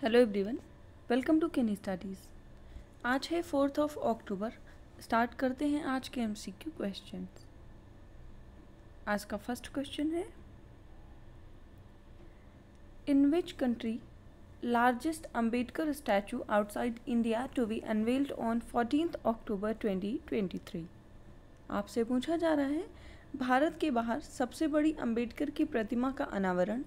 Hello everyone, welcome to केनी studies. आज है 4 अक्टूबर। स्टार्ट करते हैं आज के एमसीक्यू क्वेश्चंस। आज का फर्स्ट क्वेश्चन है, in which country largest Ambedkar statue outside India to be unveiled on 14 October 2023। आपसे पूछा जा रहा है, भारत के बाहर सबसे बड़ी अंबेडकर की प्रतिमा का अनावरण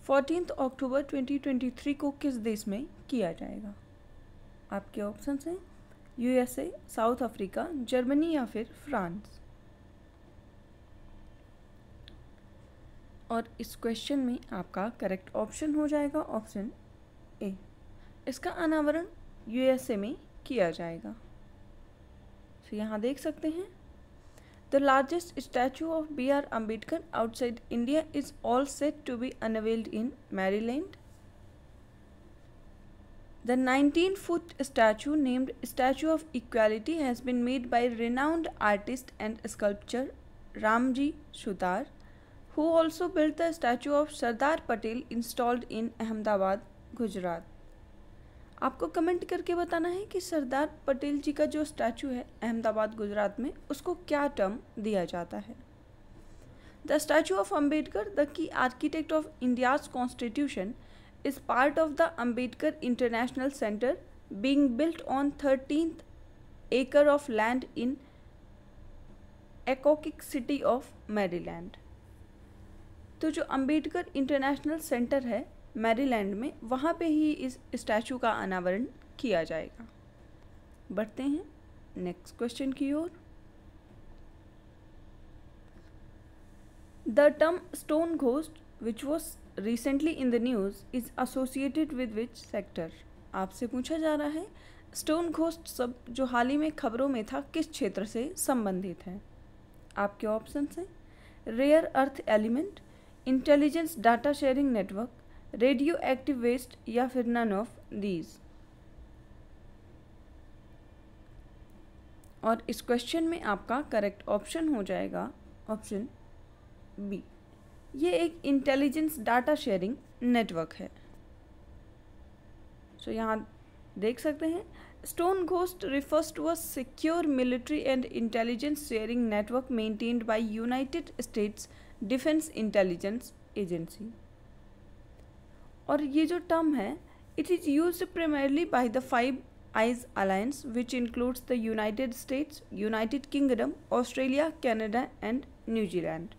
14 अक्टूबर 2023 को किस देश में किया जाएगा। आपके ऑप्शंस हैं यूएसए, साउथ अफ्रीका, जर्मनी या फिर फ्रांस। और इस क्वेश्चन में आपका करेक्ट ऑप्शन हो जाएगा ऑप्शन ए। इसका अनावरण यूएसए में किया जाएगा। तो यहाँ देख सकते हैं, The largest statue of B.R. Ambedkar outside India is all set to be unveiled in Maryland. The 19-foot statue named Statue of Equality has been made by renowned artist and sculptor Ramji Sutar, who also built the statue of Sardar Patel installed in Ahmedabad, Gujarat. आपको comment करके बताना है कि सरदार पटेल जी का जो statue है अहमदाबाद गुजरात में, उसको क्या टर्म दिया जाता है। The statue of Ambedkar, the key architect of India's constitution, is part of the Ambedkar international centre being built on 13th acre of land in Accokeek city of Maryland. तो जो अम्बेडकर इंटरनेशनल सेंटर है मैरीलैंड में, वहाँ पे ही इस स्टैचू का अनावरण किया जाएगा। बढ़ते हैं नेक्स्ट क्वेश्चन की ओर। The term stone ghost which was recently in the news is associated with which sector. आपसे पूछा जा रहा है, स्टोन घोस्ट सब जो हाल ही में खबरों में था, किस क्षेत्र से संबंधित है। आपके ऑप्शन हैं rare earth element, intelligence data sharing network, radioactive waste या फिर नन ऑफ दीज। और इस क्वेश्चन में आपका करेक्ट ऑप्शन हो जाएगा ऑप्शन बी। ये एक इंटेलिजेंस डाटा शेयरिंग नेटवर्क है। सो यहाँ देख सकते हैं, Stone Ghost refers to a secure military and intelligence sharing network maintained by United States Defense Intelligence Agency. और ये जो टर्म है, it is used primarily by the Five Eyes alliance which includes the United States, United Kingdom, Australia, Canada and New Zealand.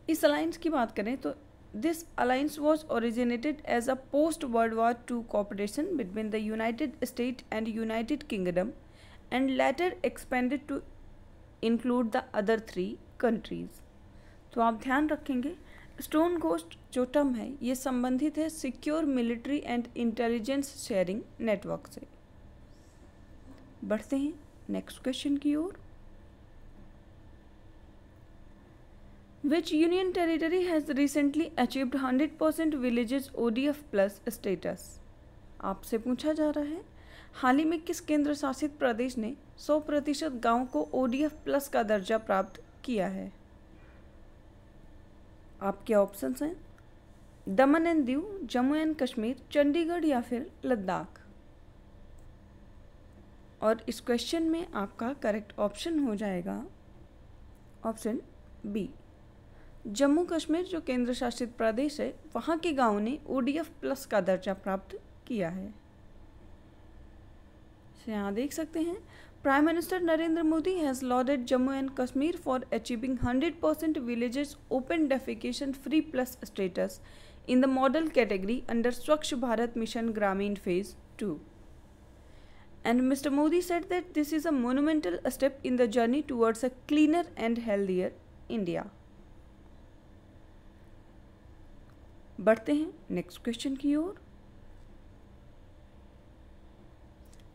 इस alliance की बात करें तो this alliance was originated as a post world war II cooperation between the United State and United kingdom and later expanded to include the other 3 countries. तो आप ध्यान रखेंगे, stone ghost जो टर्म है ये संबंधित है secure military and intelligence sharing network से। बढ़ते हैं नेक्स्ट क्वेश्चन की ओर। Which union territory has recently achieved 100% villages ODF plus status. आपसे पूछा जा रहा है, हाल ही में किस केंद्र शासित प्रदेश ने 100% गाँव को ODF प्लस का दर्जा प्राप्त किया है। आपके ऑप्शंस हैं दमन एंड दीव, जम्मू एंड कश्मीर, चंडीगढ़ या फिर लद्दाख। और इस क्वेश्चन में आपका करेक्ट ऑप्शन हो जाएगा ऑप्शन बी। जम्मू कश्मीर जो केंद्र शासित प्रदेश है, वहाँ के गांव ने ODF प्लस का दर्जा प्राप्त किया है। यहाँ देख सकते हैं, Prime Minister Narendra Modi has lauded Jammu and Kashmir for achieving 100% villages open defecation free plus status in the model category under Swachh Bharat Mission Gramin Phase 2. And Mr. Modi said that this is a monumental step in the journey towards a cleaner and healthier India. बढ़ते हैं next question की ओर।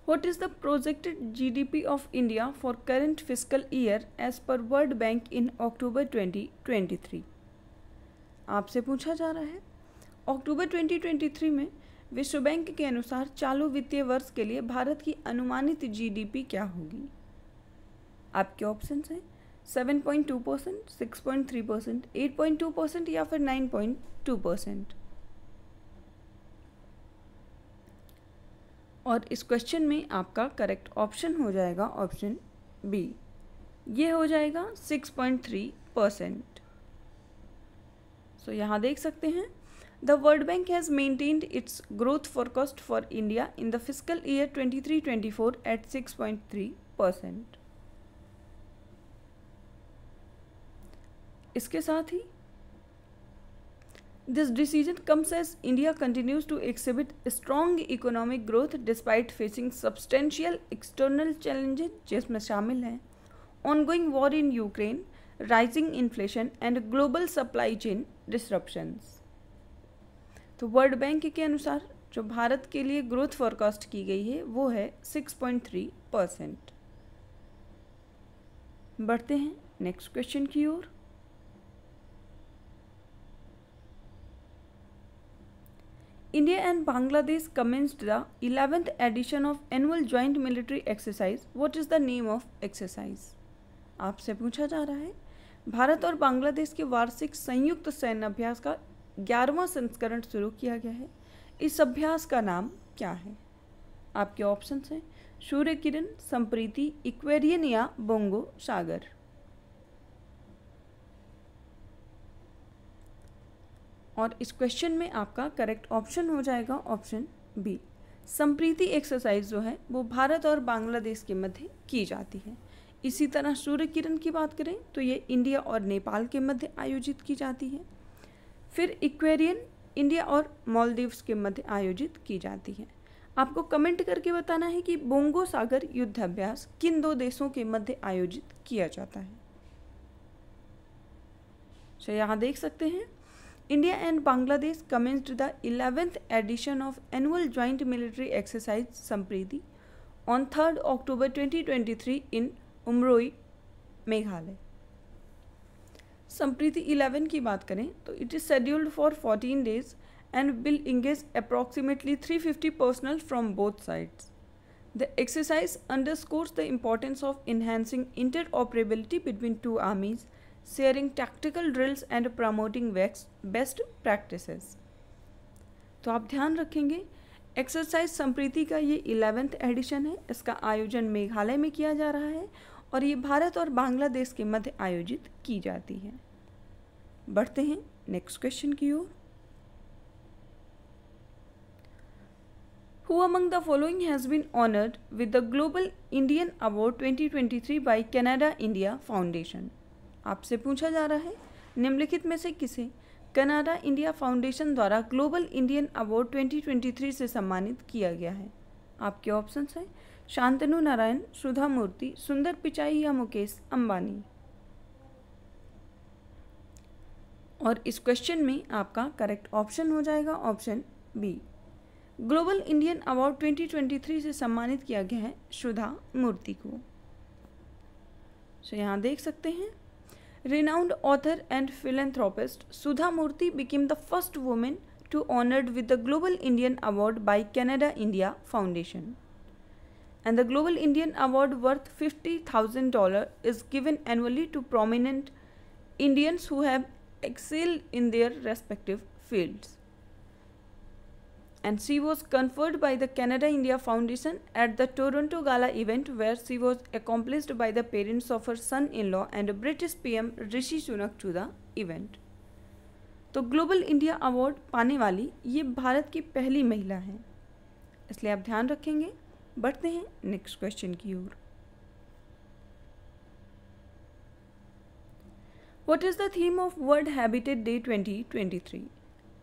What is the projected GDP of India for current fiscal year as per World Bank in October 2023? आपसे पूछा जा रहा है, अक्टूबर 2023 में विश्व बैंक के अनुसार चालू वित्तीय वर्ष के लिए भारत की अनुमानित GDP क्या होगी। आपके ऑप्शंस हैं 7.2%, 6.3%, 8.2% या फिर 9.2%। और इस क्वेश्चन में आपका करेक्ट ऑप्शन हो जाएगा ऑप्शन बी, ये हो जाएगा 6.3%। सो यहाँ देख सकते हैं the World Bank has maintained its growth forecast for India in the physical year 23-24 at 6.3%। इसके साथ ही this decision comes as India continues to exhibit strong economic growth despite facing substantial external challenges, जिसमें शामिल हैं ongoing war in Ukraine, rising inflation and global supply chain disruptions। तो world bank के अनुसार जो भारत के लिए ग्रोथ फोरकास्ट की गई है वो है 6.3%। बढ़ते हैं नेक्स्ट क्वेश्चन की ओर। India and Bangladesh commenced the 11th edition of annual joint military exercise. What is the name of exercise? आपसे पूछा जा रहा है भारत और बांग्लादेश के वार्षिक संयुक्त सैन्य अभ्यास का 11वां संस्करण शुरू किया गया है। इस अभ्यास का नाम क्या है? आपके ऑप्शंस हैं सूर्य किरण, संप्रीति, इक्वेरियन या बोंगो सागर। और इस क्वेश्चन में आपका करेक्ट ऑप्शन हो जाएगा ऑप्शन बी, संप्रीति एक्सरसाइज जो है वो भारत और बांग्लादेश के मध्य की जाती है। इसी तरह सूर्य किरण की बात करें तो ये इंडिया और नेपाल के मध्य आयोजित की जाती है। फिर इक्वेरियन इंडिया और मालदीव्स के मध्य आयोजित की जाती है। आपको कमेंट करके बताना है कि बोंगो सागर युद्ध अभ्यास किन दो देशों के मध्य आयोजित किया जाता है। तो यहाँ देख सकते हैं India and Bangladesh commenced the 11th edition of annual joint military exercise Sampriti on 3rd October 2023 in Umroi, Meghalaya. Sampriti 11 की बात करें तो it is scheduled for 14 days and will engage approximately 350 personnel from both sides. The exercise underscores the importance of enhancing interoperability between two armies, sharing tactical drills and promoting best practices. तो आप ध्यान रखेंगे exercise Sampriti का ये 11th addition है। इसका आयोजन मेघालय में किया जा रहा है और ये भारत और बांग्लादेश के मध्य आयोजित की जाती है। बढ़ते हैं नेक्स्ट क्वेश्चन की ओर। Who among the following has been honored with the Global Indian Award 2023 by Canada India Foundation? आपसे पूछा जा रहा है निम्नलिखित में से किसे कनाडा इंडिया फाउंडेशन द्वारा ग्लोबल इंडियन अवार्ड 2023 से सम्मानित किया गया है। आपके ऑप्शंस हैं शांतनु नारायण, सुधा मूर्ति, सुंदर पिचाई या मुकेश अंबानी। और इस क्वेश्चन में आपका करेक्ट ऑप्शन हो जाएगा option B, global Indian award 2023 से सम्मानित किया गया है सुधा मूर्ति को। तो यहाँ देख सकते हैं renowned author and philanthropist Sudha Murthy became the first woman to honored with the Global Indian Award by Canada India Foundation. And the Global Indian Award worth $50,000 is given annually to prominent Indians who have excelled in their respective fields. And she was conferred by the Canada India Foundation at the Toronto Gala event where she was accomplished by the parents of her son-in-law and British PM Rishi Sunak to the event. तो global India award पाने वाली ये भारत की पहली महिला है, इसलिए आप ध्यान रखेंगे। बढ़ते हैं नेक्स्ट क्वेश्चन की ओर। What is the theme of world habitat day 2023?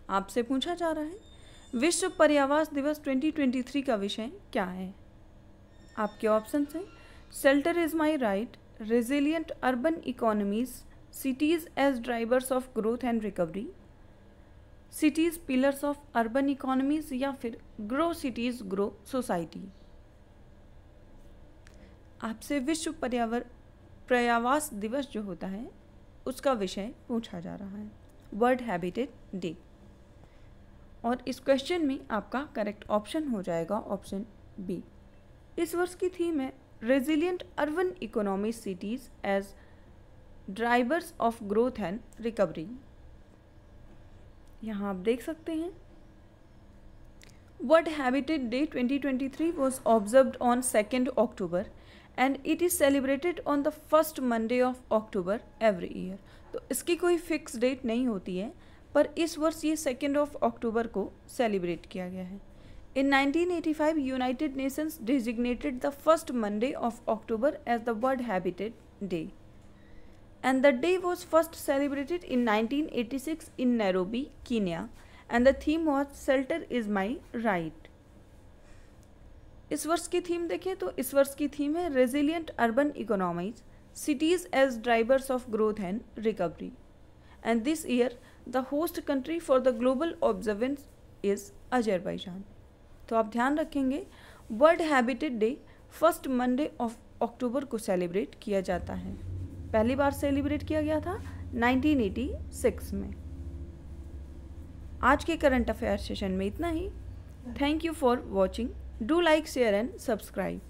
आपसे पूछा जा रहा है विश्व पर्यावास दिवस 2023 का विषय क्या है? आपके ऑप्शंस हैं shelter is my right, resilient urban economies, cities as drivers of growth and recovery, cities pillars of urban economies या फिर ग्रो सिटीज ग्रो सोसाइटी। आपसे विश्व पर्यावास दिवस जो होता है उसका विषय पूछा जा रहा है, वर्ल्ड हैबिटेट डे। और इस क्वेश्चन में आपका करेक्ट ऑप्शन हो जाएगा ऑप्शन बी। इस वर्ष की थीम है resilient urban economy cities as drivers of growth and recovery. यहाँ आप देख सकते हैं World Habitat Day 2023 was observed on 2nd October and it is celebrated on the first Monday of October every year. तो इसकी कोई fix date नहीं होती है, पर इस वर्ष ये 2nd of October को सेलिब्रेट किया गया है. In 1985, United Nations designated the first Monday of October as the World Habitat Day. And the day was first celebrated in 1986 in Nairobi, Kenya. And the theme was Shelter is my right. इस वर्ष की theme देखें तो इस वर्ष की theme है Resilient Urban Economies, Cities as Drivers of Growth and Recovery. And this year, the host country for the global observance is Azerbaijan. तो आप ध्यान रखेंगे, world habitat day first Monday of October को सेलिब्रेट किया जाता है. पहली बार सेलिब्रेट किया गया था 1986 में. आज के करंट अफेयर सेशन में इतना ही. Thank you for watching. Do like, share and subscribe.